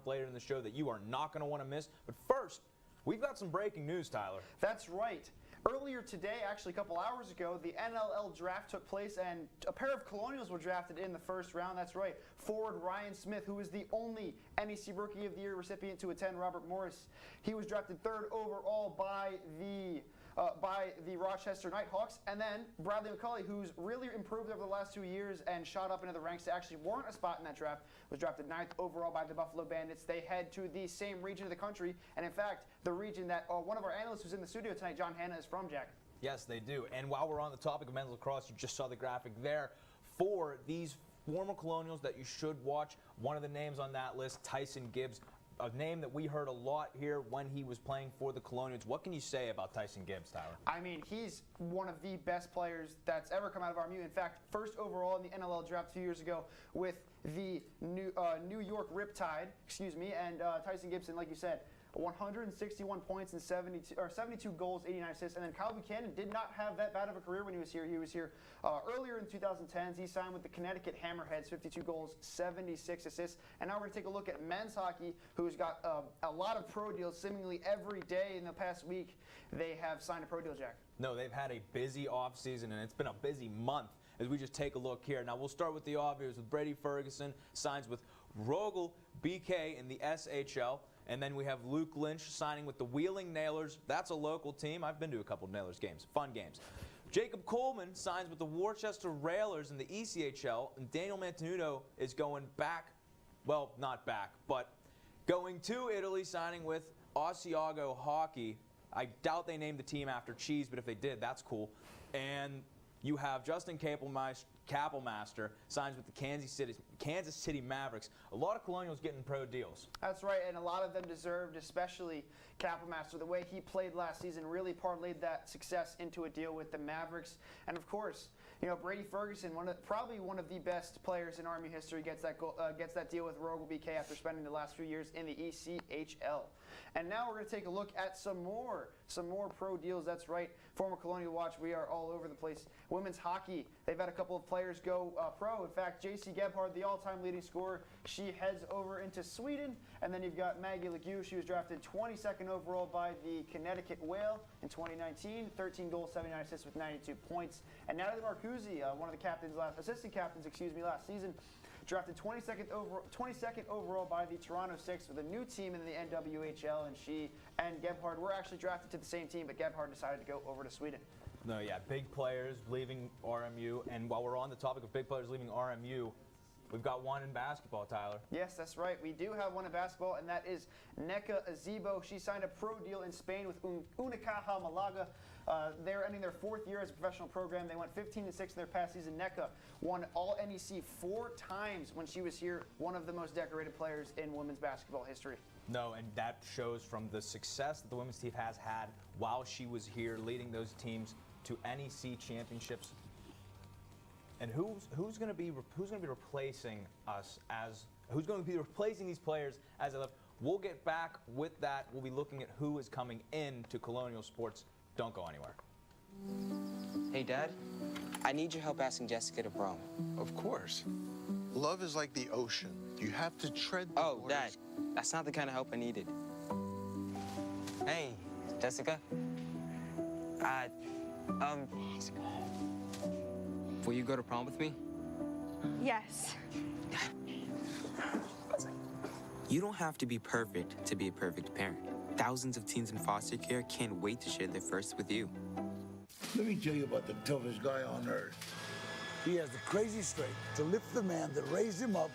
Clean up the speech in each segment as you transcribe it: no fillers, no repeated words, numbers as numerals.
later in the show that you are not going to want to miss. But first, we've got some breaking news, Tyler. That's right. Earlier today, actually a couple hours ago, the NLL draft took place, and a pair of Colonials were drafted in the first round. That's right. Forward Ryan Smith, who is the only NEC Rookie of the Year recipient to attend Robert Morris. He was drafted 3rd overall by the Rochester Nighthawks. And then Bradley McCulley, who's really improved over the last 2 years and shot up into the ranks to actually warrant a spot in that draft, was drafted 9th overall by the Buffalo Bandits. They head to the same region of the country, and in fact, the region that one of our analysts who's in the studio tonight, John Hanna, is from, Jack. Yes, they do. And while we're on the topic of men's lacrosse, you just saw the graphic there for these former Colonials that you should watch. One of the names on that list, Tyson Gibbs, a name that we heard a lot here when he was playing for the Colonials. What can you say about Tyson Gibbs, Tyler? I mean, he's one of the best players that's ever come out of RMU. In fact, 1st overall in the NLL draft 2 years ago with the New York Riptide, and Tyson Gibson, like you said, 161 points and 72 goals, 89 assists. And then Kyle Buchanan did not have that bad of a career when he was here. He was here earlier in the 2010s. He signed with the Connecticut Hammerheads, 52 goals, 76 assists. And now we're going to take a look at men's hockey, who's got a lot of pro deals seemingly every day in the past week. They have signed a pro deal, Jack. No, they've had a busy offseason, and it's been a busy month as we just take a look here. Now, we'll start with the obvious with Brady Ferguson, signs with Rogel BK in the SHL. And then we have Luke Lynch signing with the Wheeling Nailers. That's a local team. I've been to a couple of Nailers games. Fun games. Jacob Coleman signs with the Worcester Railers in the ECHL. And Daniel Mantenuto is going back, well, not back, but going to Italy, signing with Asiago Hockey. I doubt they named the team after cheese, but if they did, that's cool. And you have Justin Kappelmaster signs with the Kansas City Mavericks. A lot of Colonials getting pro deals. That's right, and a lot of them deserved, especially Kappelmaster. The way he played last season really parlayed that success into a deal with the Mavericks. And of course, you know, Brady Ferguson, probably one of the best players in Army history, gets that deal with Rogel BK after spending the last few years in the ECHL. And now we're going to take a look at some more pro deals. That's right, former Colonial Watch. We are all over the place. Women's hockey, they've had a couple of players go pro. In fact, JC Gebhard, the all-time leading scorer, she heads over into Sweden. And then you've got Maggie Legue. She was drafted 22nd overall by the Connecticut Whale in 2019. 13 goals, 79 assists with 92 points. And Natalie Marcuzzi, one of the assistant captains, last season, drafted 22nd overall by the Toronto Six with a new team in the NWHL, and she and Gebhard were actually drafted to the same team, but Gebhard decided to go over to Sweden. No, yeah, big players leaving RMU, and while we're on the topic of big players leaving RMU, we've got one in basketball, Tyler. Yes, that's right. We do have one in basketball, and that is Neka Azibo. She signed a pro deal in Spain with Unicaja Malaga. They're ending their 4th year as a professional program. They went 15-6 in their past season. Neka won all NEC 4 times when she was here, one of the most decorated players in women's basketball history. No, and that shows from the success that the women's team has had while she was here, leading those teams to NEC championships. And who's going to be replacing us who's going to be replacing these players as they left? We'll get back with that. We'll be looking at who is coming into Colonial Sports. Don't go anywhere. Hey, Dad, I need your help asking Jessica to prom. Of course. Love is like the ocean. You have to tread the waters. Dad, that's not the kind of help I needed. Hey, Jessica. Will you go to prom with me? Yes. You don't have to be perfect to be a perfect parent. Thousands of teens in foster care can't wait to share their first with you. Let me tell you about the toughest guy on earth. He has the crazy strength to lift the man that raised him up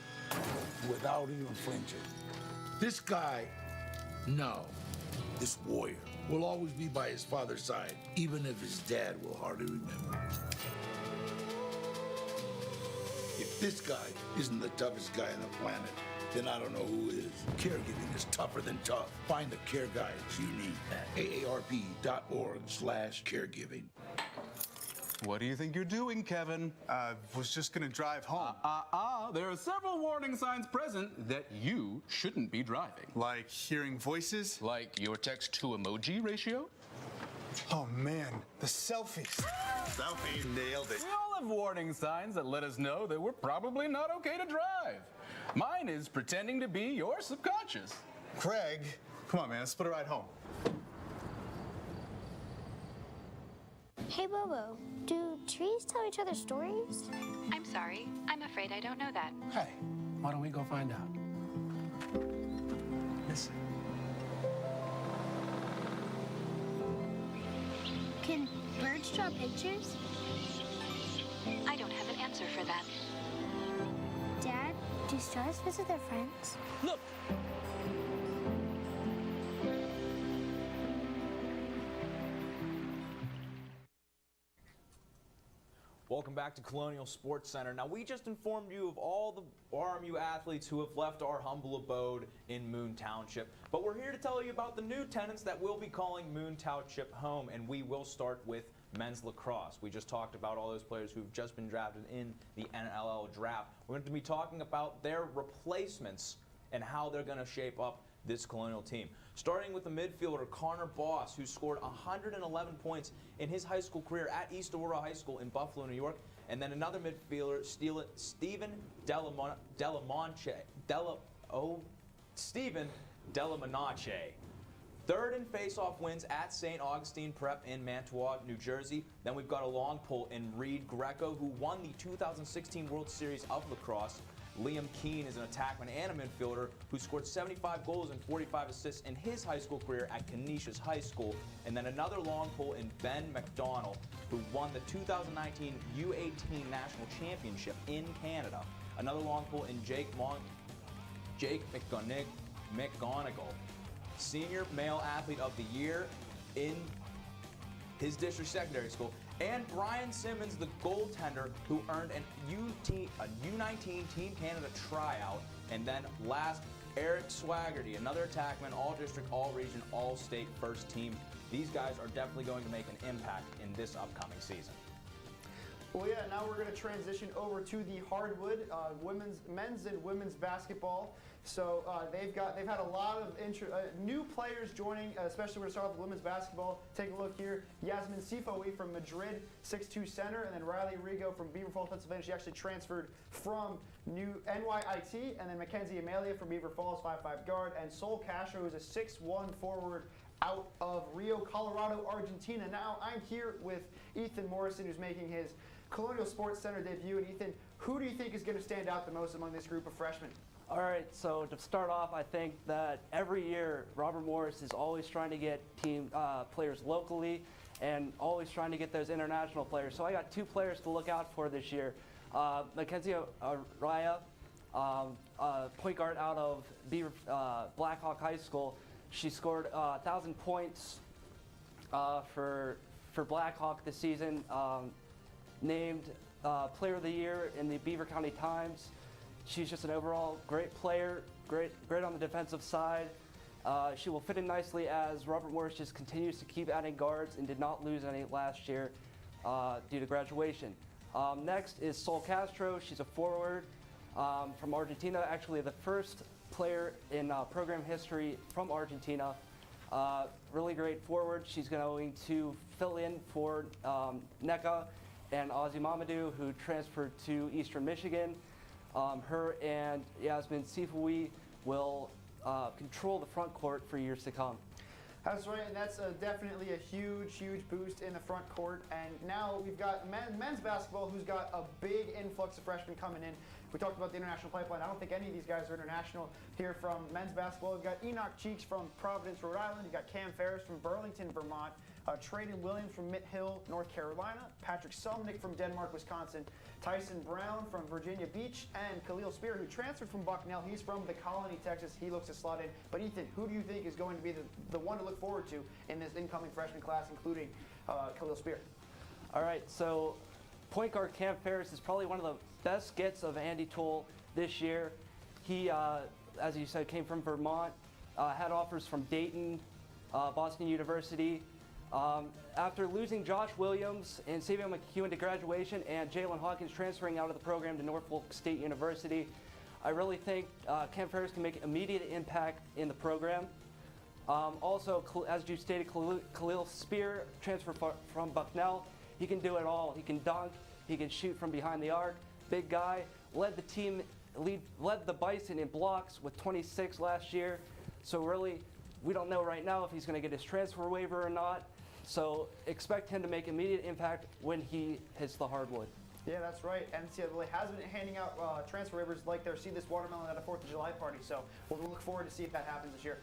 without even flinching. This guy, this warrior, will always be by his father's side, even if his dad will hardly remember. If this guy isn't the toughest guy on the planet, then I don't know who is. Caregiving is tougher than tough. Find the care guides you need at aarp.org/caregiving. What do you think you're doing, Kevin? Was just gonna drive home. There are several warning signs present that you shouldn't be driving. Like hearing voices? Like your text-to-emoji ratio? Oh man, the selfies. Selfies. Nailed it. We all of warning signs that let us know that we're probably not okay to drive. Mine is pretending to be your subconscious. Craig, come on, man, let's put a ride home. Hey, Bobo, do trees tell each other stories? I'm sorry. I'm afraid I don't know that. Hey, why don't we go find out? Listen. Can birds draw pictures? I don't have an answer for that. Dad, do stars visit their friends? Look! Welcome back to Colonial Sports Center. Now, we just informed you of all the RMU athletes who have left our humble abode in Moon Township. But we're here to tell you about the new tenants that will be calling Moon Township home, and we will start with men's lacrosse. We just talked about all those players who've just been drafted in the NLL draft. We're going to be talking about their replacements and how they're going to shape up this Colonial team. Starting with the midfielder, Connor Boss, who scored 111 points in his high school career at East Aurora High School in Buffalo, New York. And then another midfielder, Stephen Delamanche. Third in face-off wins at St. Augustine Prep in Mantua, New Jersey. Then we've got a long pull in Reed Greco, who won the 2016 World Series of Lacrosse. Liam Keane is an attackman and a midfielder who scored 75 goals and 45 assists in his high school career at Canisius High School. And then another long pull in Ben McDonald, who won the 2019 U18 National Championship in Canada. Another long pull in Jake McGonigal, Senior Male Athlete of the Year in his district secondary school. And Brian Simmons, the goaltender, who earned a U19 Team Canada tryout. And then last, Eric Swaggerty, another attackman, all-district, all-region, all-state first team. These guys are definitely going to make an impact in this upcoming season. Well, yeah, now we're going to transition over to the hardwood, men's and women's basketball. So they've had a lot of new players joining, especially we're going to start off with women's basketball. Take a look here. Yasmin Sifowi from Madrid, 6'2" center, and then Riley Rigo from Beaver Falls, Pennsylvania. She actually transferred from NYIT, and then Mackenzie Amelia from Beaver Falls, 5'5" guard, and Sol Castro, who's a 6'1" forward out of Rio, Colorado, Argentina. Now I'm here with Ethan Morrison, who's making his Colonial Sports Center debut. And Ethan, who do you think is going to stand out the most among this group of freshmen? All right, so to start off, I think that every year Robert Morris is always trying to get team players locally and always trying to get those international players. So I got two players to look out for this year. Mackenzie Raya, point guard out of Beaver, Blackhawk High School. She scored 1,000 points for Blackhawk this season. Named Player of the Year in the Beaver County Times. She's just an overall great player, great on the defensive side. She will fit in nicely as Robert Morris just continues to keep adding guards and did not lose any last year due to graduation. Next is Sol Castro. She's a forward from Argentina, actually the first player in program history from Argentina. Really great forward. She's going to fill in for NECA and Ozzy Mamadou, who transferred to Eastern Michigan. Her and Yasmin Sifowi will control the front court for years to come. That's right, and that's definitely a huge boost in the front court. And now we've got men's basketball, who's got a big influx of freshmen coming in. We talked about the international pipeline. I don't think any of these guys are international. Here from men's basketball, we've got Enoch Cheeks from Providence, Rhode Island. You've got Cam Ferris from Burlington, Vermont. Trayden Williams from Mitt Hill, North Carolina. Patrick Sumnick from Denmark, Wisconsin. Tyson Brown from Virginia Beach. And Khalil Spear, who transferred from Bucknell. He's from the Colony, Texas. He looks to slot in. But Ethan, who do you think is going to be the one to look forward to in this incoming freshman class, including Khalil Spear? All right, so point guard Cam Ferris is probably one of the best gets of Andy Toole this year. He, as you said, came from Vermont, had offers from Dayton, Boston University. After losing Josh Williams and Savion McEwen to graduation and Jalen Hawkins transferring out of the program to Norfolk State University, I really think Cam Ferris can make immediate impact in the program. Also, as you stated, Khalil Spear transferred from Bucknell. He can do it all. He can dunk, He can shoot from behind the arc. Big guy. Led the Bison in blocks with 26 last year. So really, we don't know right now if he's going to get his transfer waiver or not. So expect him to make immediate impact when he hits the hardwood. Yeah, that's right. NCAA has been handing out transfer waivers like they're see this watermelon at a 4th of July party. So we'll look forward to see if that happens this year.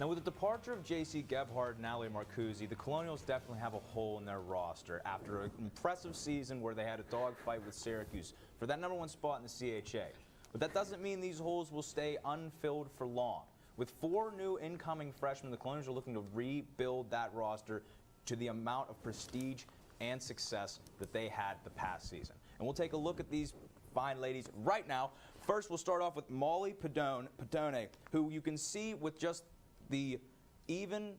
Now, with the departure of J.C. Gebhardt and Ali Marcuzzi, the Colonials definitely have a hole in their roster after an impressive season where they had a dogfight with Syracuse for that #1 spot in the CHA. But that doesn't mean these holes will stay unfilled for long. With 4 new incoming freshmen, the Colonials are looking to rebuild that roster to the amount of prestige and success that they had the past season. And we'll take a look at these fine ladies right now. First, we'll start off with Molly Padone, who you can see with just the even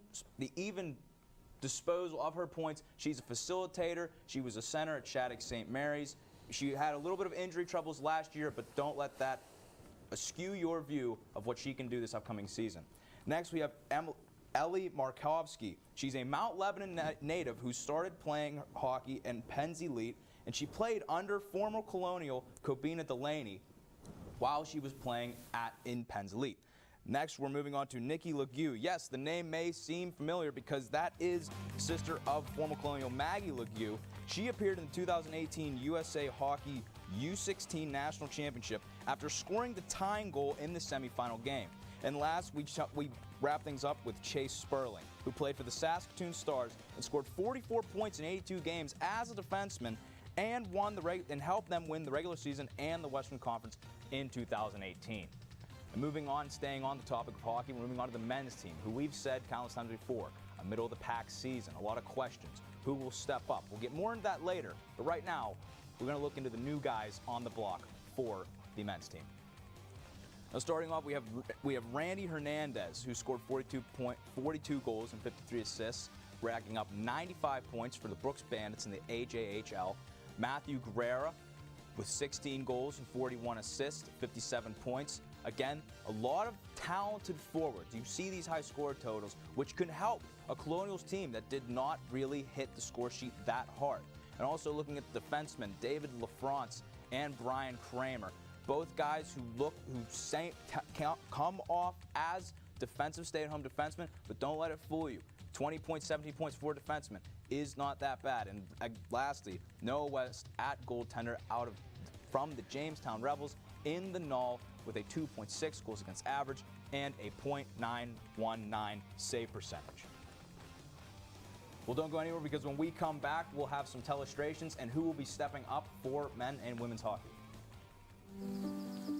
disposal of her points. She's a facilitator. She was a center at Shattuck St. Mary's. She had a little bit of injury troubles last year, but don't let that skew your view of what she can do this upcoming season. Next, we have Ellie Markovsky. She's a Mount Lebanon native who started playing hockey in Penn's Elite, and she played under former Colonial Kobina Delaney while she was playing in Penn's Elite. Next, we're moving on to Nikki Legue. Yes, the name may seem familiar because that is sister of former Colonial Maggie Legue. She appeared in the 2018 USA Hockey U16 National Championship after scoring the tying goal in the semifinal game. And last, we wrap things up with Chase Sperling, who played for the Saskatoon Stars and scored 44 points in 82 games as a defenseman and helped them win the regular season and the Western Conference in 2018. And moving on, staying on the topic of hockey, we're moving on to the men's team, who we've said countless times before, a middle-of-the-pack season, a lot of questions. Who will step up? We'll get more into that later, but right now, we're going to look into the new guys on the block for the men's team. Now, starting off, we have Randy Hernandez, who scored 42 goals and 53 assists, racking up 95 points for the Brooks Bandits in the AJHL. Matthew Guerrera with 16 goals and 41 assists, 57 points. Again, a lot of talented forwards. You see these high score totals, which could help a Colonials team that did not really hit the score sheet that hard. And also looking at the defensemen, David LaFrance and Brian Kramer, both guys who come off as defensive stay-at-home defensemen, but don't let it fool you. 20 points, 17 points for a defenseman is not that bad. And lastly, Noah West at goaltender from the Jamestown Rebels in the Null with a 2.6 goals against average and a .919 save percentage. Well, don't go anywhere because when we come back, we'll have some telestrations and who will be stepping up for men and women's hockey.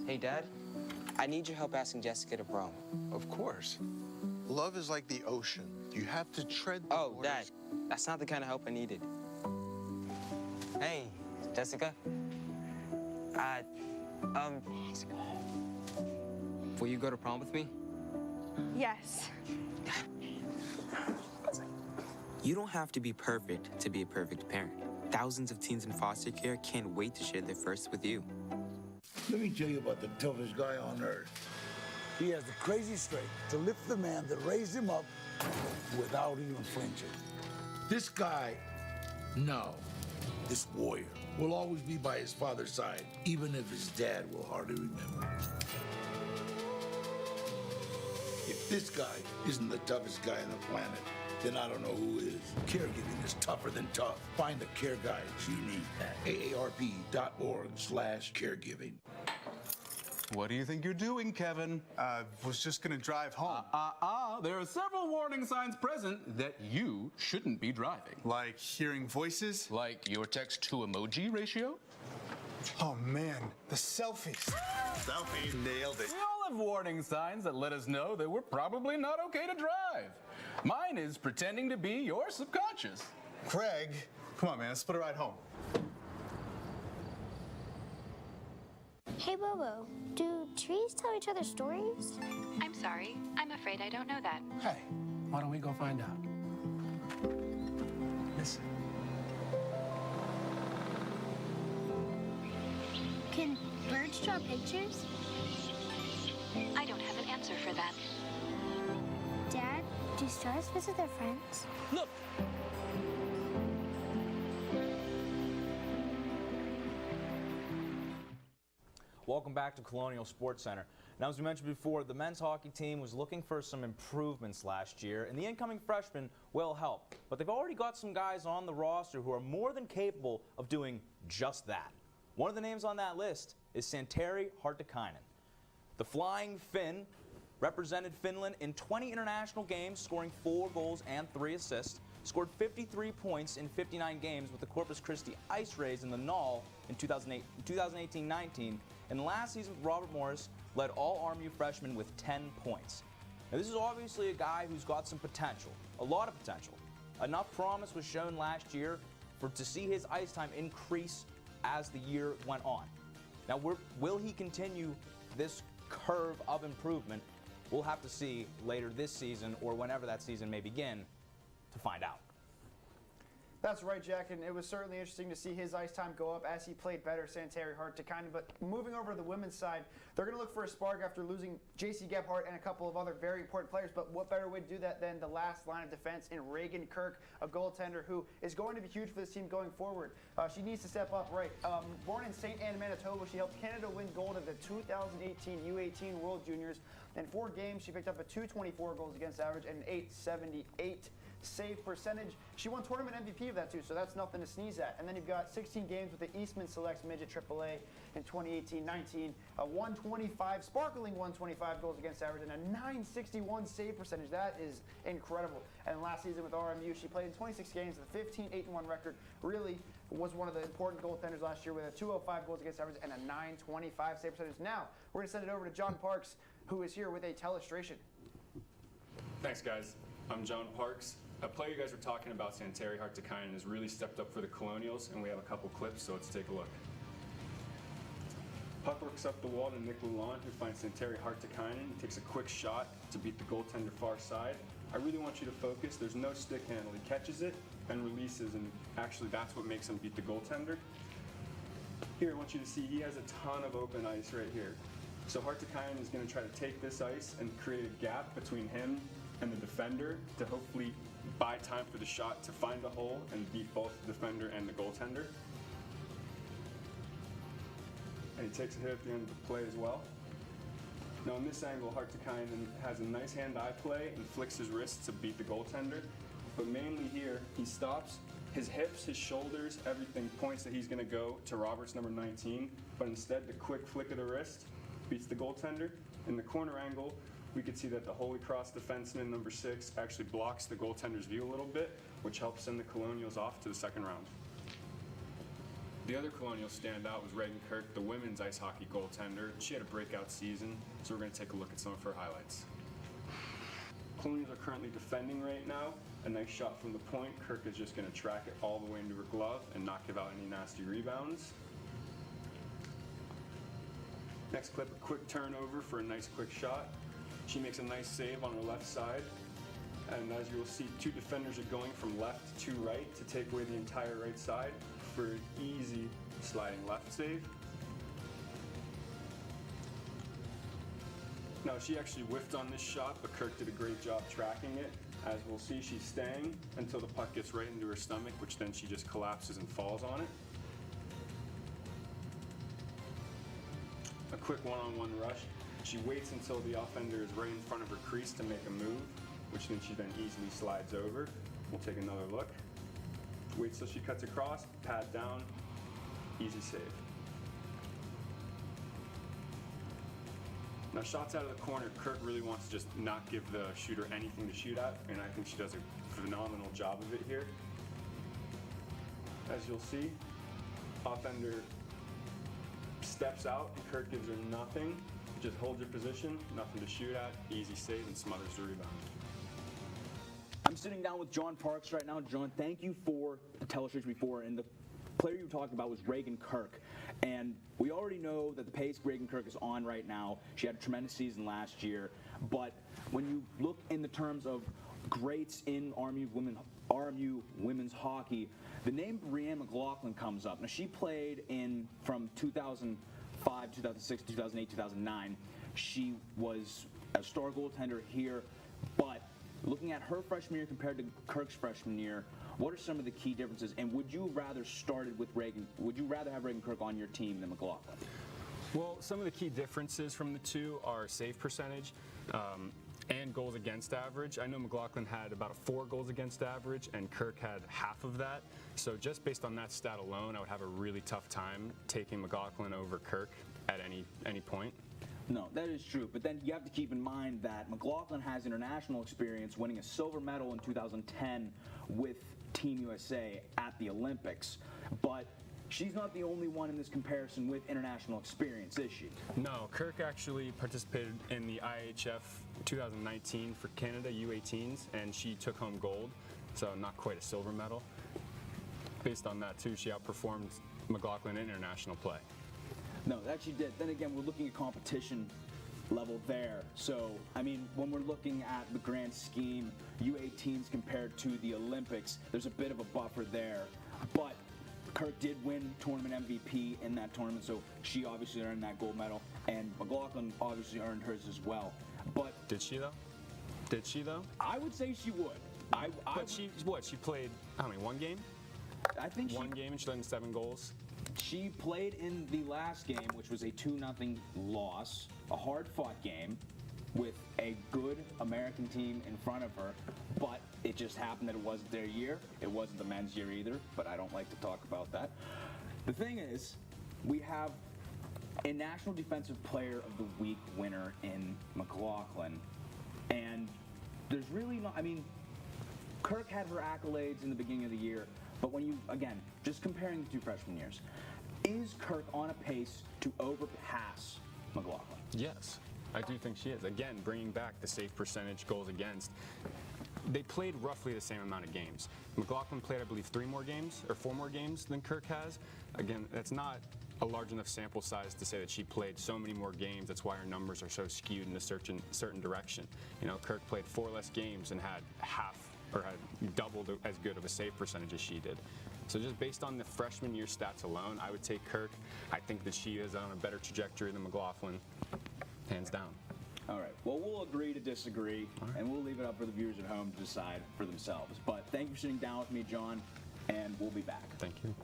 Hey, Dad, I need your help asking Jessica to prom. Of course. Love is like the ocean. You have to tread the waters. Dad, that's not the kind of help I needed. Hey, Jessica. Will you go to prom with me? Yes. You don't have to be perfect to be a perfect parent. Thousands of teens in foster care can't wait to share their first with you. Let me tell you about the toughest guy on earth. He has the crazy strength to lift the man that raised him up without even flinching. This guy, this warrior, will always be by his father's side, even if his dad will hardly remember. If this guy isn't the toughest guy on the planet, then I don't know who is. Caregiving is tougher than tough. Find the care guides you need at aarp.org/caregiving. What do you think you're doing, Kevin? Was just gonna drive home. There are several warning signs present that you shouldn't be driving. Like hearing voices? Like your text-to-emoji ratio? Oh man, the selfies. Selfies, nailed it. We all have warning signs that let us know that we're probably not okay to drive. Mine is pretending to be your subconscious. Craig, come on man, let's split a ride home. Hey, Bobo, do trees tell each other stories? I'm sorry. I'm afraid I don't know that. Hey, why don't we go find out? Listen. Can birds draw pictures? I don't have an answer for that. Dad, do stars visit their friends? Look! Welcome back to Colonial Sports Center. Now, as we mentioned before, the men's hockey team was looking for some improvements last year, and the incoming freshmen will help. But they've already got some guys on the roster who are more than capable of doing just that. One of the names on that list is SANTERI Hartikainen. The Flying Finn represented Finland in 20 international games, scoring 4 goals and 3 assists. Scored 53 points in 59 games with the Corpus Christi Ice Rays in the Null in 2018-19, and last season with Robert Morris led all RMU freshmen with 10 points. Now, this is obviously a guy who's got some potential, a lot of potential. Enough promise was shown last year to see his ice time increase as the year went on. Now, will he continue this curve of improvement? We'll have to see later this season or whenever that season may begin to find out. That's right, Jack, and it was certainly interesting to see his ice time go up as he played better, SANTERI Hartikainen. But moving over to the women's side, they're going to look for a spark after losing J.C. Gebhardt and a couple of other very important players. But what better way to do that than the last line of defense in RAYGAN, KIRK, a goaltender who is going to be huge for this team going forward. She needs to step up, right? Born in St. Anne, Manitoba, she helped Canada win gold at the 2018 U18 World Juniors. In 4 games, she picked up a .224 goals against average and an .878 save percentage. She won tournament MVP of that too, so that's nothing to sneeze at. And then you've got 16 games with the Eastman Selects Midget AAA in 2018-19, a 125, sparkling 125 goals against average and a 961 save percentage. That is incredible. And last season with RMU, she played in 26 games with a 15-8-1 record. Really was one of the important goaltenders last year with a 205 goals against average and a 925 save percentage. Now, we're going to send it over to John Parks, who is here with a telestration. Thanks, guys. I'm John Parks. A player you guys were talking about, SANTERI Hartikainen, has really stepped up for the Colonials, and we have a couple clips, so let's take a look. Puck works up the wall to Nick Lalonde, who finds SANTERI Hartikainen. He takes a quick shot to beat the goaltender far side. I really want you to focus. There's no stick handle. He catches it and releases, and actually that's what makes him beat the goaltender. Here, I want you to see he has a ton of open ice right here. So Hartikainen is going to try to take this ice and create a gap between him and the defender to hopefully buy time for the shot to find the hole and beat both the defender and the goaltender. And he takes a hit at the end of the play as well. Now in this angle, Hartikainen has a nice hand-eye play and flicks his wrist to beat the goaltender. But mainly here, he stops, his hips, his shoulders, everything points that he's going to go to Roberts number 19, but instead the quick flick of the wrist beats the goaltender. In the corner angle, we could see that the Holy Cross defenseman, number 6, actually blocks the goaltender's view a little bit, which helps send the Colonials off to the second round. The other Colonial standout was RAYGAN KIRK, the women's ice hockey goaltender. She had a breakout season, so we're going to take a look at some of her highlights. Colonials are currently defending right now. A nice shot from the point. KIRK is just going to track it all the way into her glove and not give out any nasty rebounds. Next clip, a quick turnover for a nice quick shot. She makes a nice save on her left side, and as you will see, 2 defenders are going from left to right to take away the entire right side for an easy sliding left save. Now, she actually whiffed on this shot, but KIRK did a great job tracking it. As we'll see, she's staying until the puck gets right into her stomach, which then she just collapses and falls on it. A quick one-on-one rush. She waits until the offender is right in front of her crease to make a move, which then she easily slides over. We'll take another look. Waits till she cuts across, pad down, easy save. Now, shots out of the corner, KIRK really wants to just not give the shooter anything to shoot at, and I think she does a phenomenal job of it here. As you'll see, offender steps out and KIRK gives her nothing. Just hold your position, nothing to shoot at, easy save, and smothers the rebound. I'm sitting down with John Parks right now. John, thank you for the telestration before, and the player you talked about was RAYGAN KIRK. And we already know that the pace RAYGAN KIRK is on right now. She had a tremendous season last year, but when you look in the terms of greats in RMU women's hockey, the name Brianne McLaughlin comes up. Now, she played from 2005, 2006, 2008, 2009. She was a star goaltender here, but looking at her freshman year compared to KIRK's freshman year, what are some of the key differences? And would you rather have RAYGAN KIRK on your team than McLaughlin? Well, some of the key differences from the two are save percentage and goals against average. I know McLaughlin had about a 4 goals against average, and Kirk had half of that. So just based on that stat alone, I would have a really tough time taking McLaughlin over Kirk at any point. No, that is true. But then you have to keep in mind that McLaughlin has international experience, winning a silver medal in 2010 with Team USA at the Olympics. But she's not the only one in this comparison with international experience, is she? No, Kirk actually participated in the IHF 2019 for Canada U18s, and she took home gold, so not quite a silver medal. Based on that, too, she outperformed McLaughlin in international play. No, that she did. Then again, we're looking at competition level there. So, I mean, when we're looking at the grand scheme, U18s compared to the Olympics, there's a bit of a buffer there. But Kirk did win tournament MVP in that tournament, so she obviously earned that gold medal, and McLaughlin obviously earned hers as well. But did she though? Did she though? I would say she would. But she played how many? 1 game? I think one game, and she let in 7 goals. She played in the last game, which was a 2-0 loss, a hard-fought game with a good American team in front of her, but it just happened that it wasn't their year. It wasn't the men's year either, but I don't like to talk about that. The thing is, we have a National Defensive Player of the Week winner in McLaughlin, and there's really not, I mean, Kirk had her accolades in the beginning of the year, but when you, again, just comparing the 2 freshman years, is Kirk on a pace to overpass McLaughlin? Yes, I do think she is. Again, bringing back the save percentage, goals against. They played roughly the same amount of games. McLaughlin played, I believe, 4 more games than Kirk has. Again, that's not a large enough sample size to say that she played so many more games. That's why her numbers are so skewed in a certain direction. You know, Kirk played 4 less games and had half or had doubled as good of a save percentage as she did. So just based on the freshman year stats alone, I would take Kirk. I think that she is on a better trajectory than McLaughlin, hands down. All right, well, we'll agree to disagree, and we'll leave it up for the viewers at home to decide for themselves. But thank you for sitting down with me, John, and we'll be back. Thank you.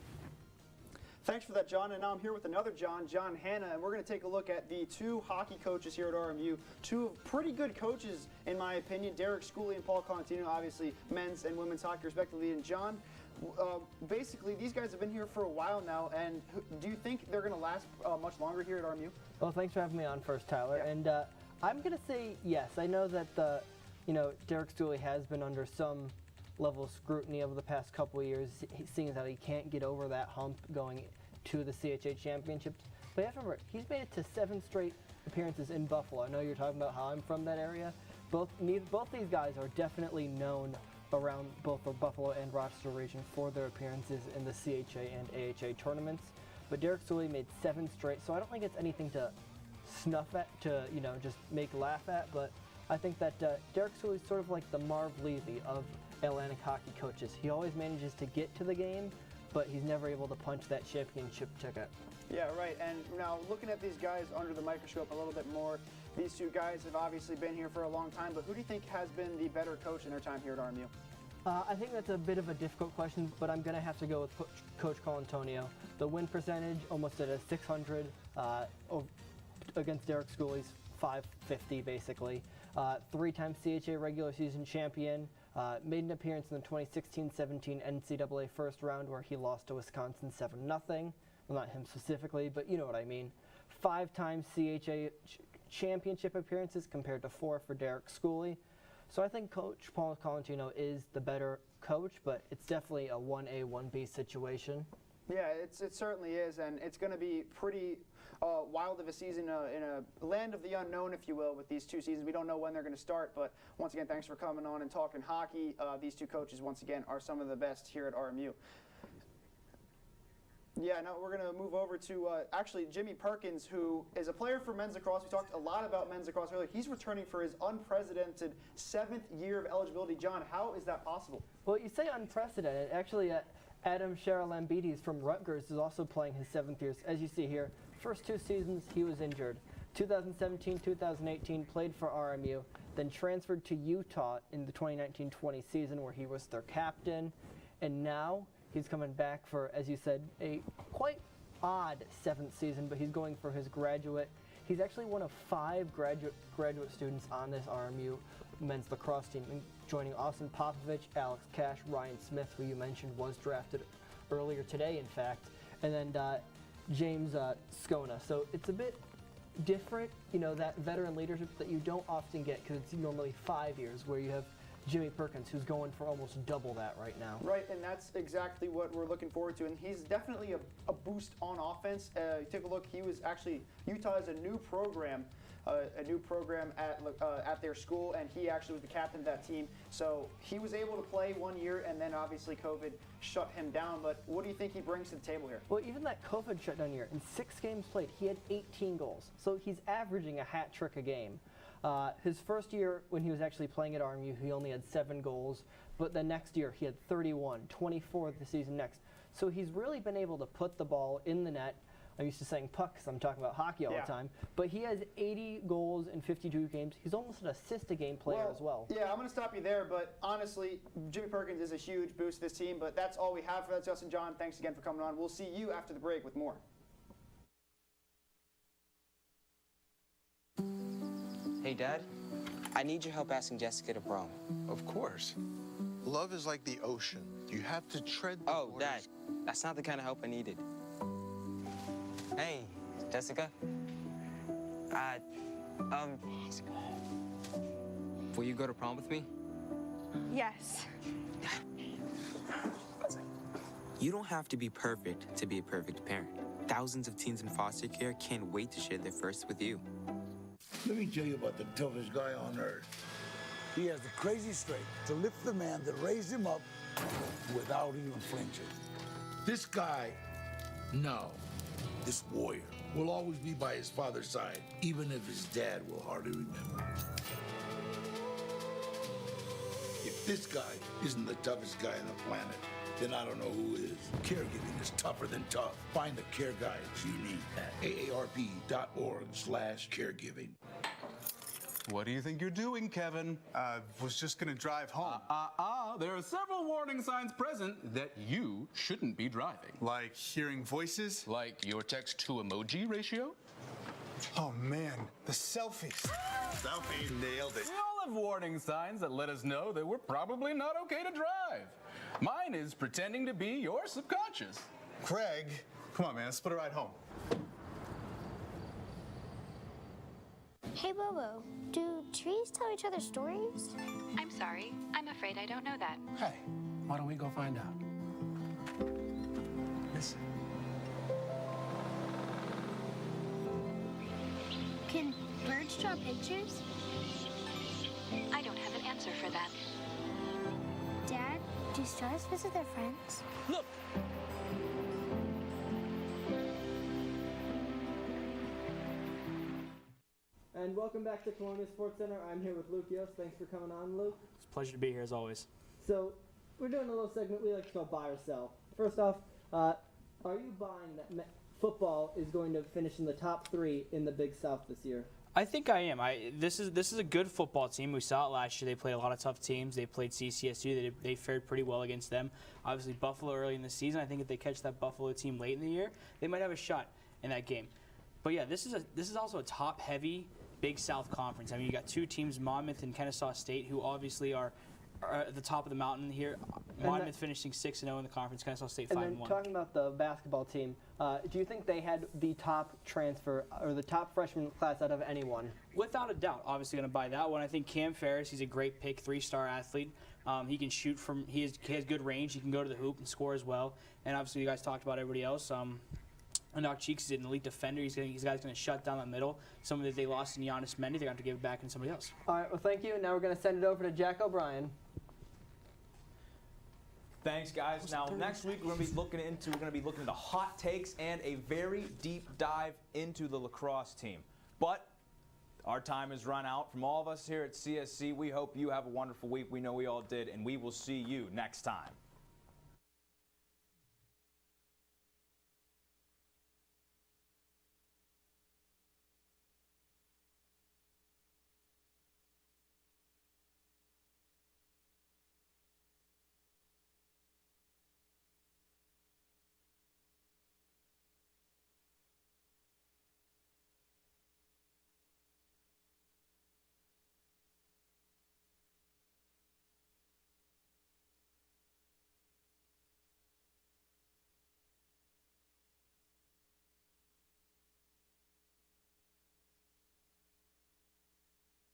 Thanks for that, John. And now I'm here with another John Hanna, and we're going to take a look at the 2 hockey coaches here at RMU. 2 pretty good coaches, in my opinion. Derek Schooley and Paul Colantino, obviously men's and women's hockey, respectively. And John, basically, these guys have been here for a while now, and do you think they're going to last much longer here at RMU? Well, thanks for having me on first, Tyler. Yeah. And I'm going to say yes. I know that Derek Schooley has been under some level of scrutiny over the past couple of years, seeing as how he can't get over that hump going to the CHA championships. But you have to remember, he's made it to 7 straight appearances in Buffalo. I know you're talking about how I'm from that area. Both these guys are definitely known around both the Buffalo and Rochester region for their appearances in the CHA and AHA tournaments. But Derek Schooley made 7 straight, so I don't think it's anything to snuff at, to just make laugh at. But I think that Derek Schooley is sort of like the Marv Levy of Atlantic hockey coaches. He always manages to get to the game, but he's never able to punch that championship ticket. Yeah, right. And now looking at these guys under the microscope a little bit more, these 2 guys have obviously been here for a long time, but who do you think has been the better coach in their time here at RMU? I think that's a bit of a difficult question, but I'm going to have to go with Coach Colantonio. The win percentage almost at a 600 against Derek Schooley's 550, basically. 3-time CHA regular season champion. Made an appearance in the 2016-17 NCAA first round where he lost to Wisconsin 7-0. Well, not him specifically, but you know what I mean. 5-time CHA championship appearances compared to 4 for Derek Schooley. So I think Coach Paul Colantino is the better coach, but it's definitely a 1A, 1B situation. Yeah, it certainly is, and it's going to be pretty wild of a season in a land of the unknown, if you will, with these 2 seasons. We don't know when they're going to start, but once again, thanks for coming on and talking hockey. These 2 coaches, once again, are some of the best here at RMU. Yeah, now we're going to move over to actually Jimmy Perkins, who is a player for men's lacrosse. We talked a lot about men's lacrosse earlier. He's returning for his unprecedented 7th year of eligibility. John, how is that possible? Well, you say unprecedented. Actually, Adam Sharalambides from Rutgers is also playing his 7th year. As you see here, first 2 seasons he was injured. 2017-2018 played for RMU, then transferred to Utah in the 2019-20 season where he was their captain. And now he's coming back for, as you said, a quite odd 7th season, but he's going for his graduate. He's actually one of 5 graduate students on this RMU men's lacrosse team, joining Austin Popovich, Alex Cash, Ryan Smith, who you mentioned was drafted earlier today, in fact, and then James Scona. So it's a bit different, you know, that veteran leadership that you don't often get, because it's normally 5 years, where you have Jimmy Perkins, who's going for almost double that right now. Right, and that's exactly what we're looking forward to. And he's definitely a boost on offense. Take a look. He was actually, Utah has a new program at their school, and he actually was the captain of that team. So he was able to play 1 year, and then obviously COVID shut him down. But what do you think he brings to the table here? Well, even that COVID shutdown year, in 6 games played, he had 18 goals. So he's averaging a hat trick a game. His first year, when he was actually playing at RMU, he only had 7 goals. But the next year, he had 31, 24 the season next. So he's really been able to put the ball in the net. I'm used to saying puck because I'm talking about hockey all the time. But he has 80 goals in 52 games. He's almost an assist-a-game player as well. Yeah, I'm going to stop you there. But honestly, Jimmy Perkins is a huge boost to this team. But that's all we have for that. Justin, John, thanks again for coming on. We'll see you after the break with more. Hey, Dad, I need your help asking Jessica to prom. Of course. Love is like the ocean. You have to tread the waters. Dad, that's not the kind of help I needed. Hey, Jessica. Will you go to prom with me? Yes. You don't have to be perfect to be a perfect parent. Thousands of teens in foster care can't wait to share their first with you. Let me tell you about the toughest guy on earth. He has the crazy strength to lift the man that raised him up without even flinching. This guy, this warrior, will always be by his father's side, even if his dad will hardly remember. If this guy isn't the toughest guy on the planet, then I don't know who is. Caregiving is tougher than tough. Find the care guides you need at aarp.org/caregiving. What do you think you're doing, Kevin? Was just gonna drive home. There are several warning signs present that you shouldn't be driving. Like hearing voices? Like your text-to-emoji ratio? Oh man, the selfies. Selfie. Nailed it. We all have warning signs that let us know that we're probably not okay to drive. Mine is pretending to be your subconscious. Craig, come on man, let's split a ride home. Hey, Bobo, do trees tell each other stories? I'm sorry. I'm afraid I don't know that. Hey, why don't we go find out? Listen. Can birds draw pictures? I don't have an answer for that. Dad, do stars visit their friends? Look! And welcome back to Colonial Sports Center. I'm here with Luke Yost. Thanks for coming on, Luke. It's a pleasure to be here, as always. So, we're doing a little segment we like to call Buy or Sell. First off, are you buying that football is going to finish in the top 3 in the Big South this year? I think I am. This is a good football team. We saw it last year. They played a lot of tough teams. They played CCSU. They fared pretty well against them. Obviously, Buffalo early in the season. I think if they catch that Buffalo team late in the year, they might have a shot in that game. But yeah, this is also a top-heavy Big South Conference. I mean, you got 2 teams, Monmouth and Kennesaw State, who obviously are at the top of the mountain here. Monmouth finishing 6-0 in the conference, Kennesaw State 5-1. And then talking about the basketball team, do you think they had the top transfer or the top freshman class out of anyone? Without a doubt, obviously going to buy that one. I think Cam Ferris, he's a great pick, 3-star athlete. He can shoot from, he has good range. He can go to the hoop and score as well. And obviously, you guys talked about everybody else. Anak Cheeks is an elite defender. He's going to shut down the middle. Something that they lost in Giannis Mendy, they're going to have to give it back to somebody else. All right, well, thank you. Now we're going to send it over to Jack O'Brien. Thanks, guys. Now, next week, we're going to be looking into hot takes and a very deep dive into the lacrosse team. But our time has run out. From all of us here at CSC, we hope you have a wonderful week. We know we all did, and we will see you next time.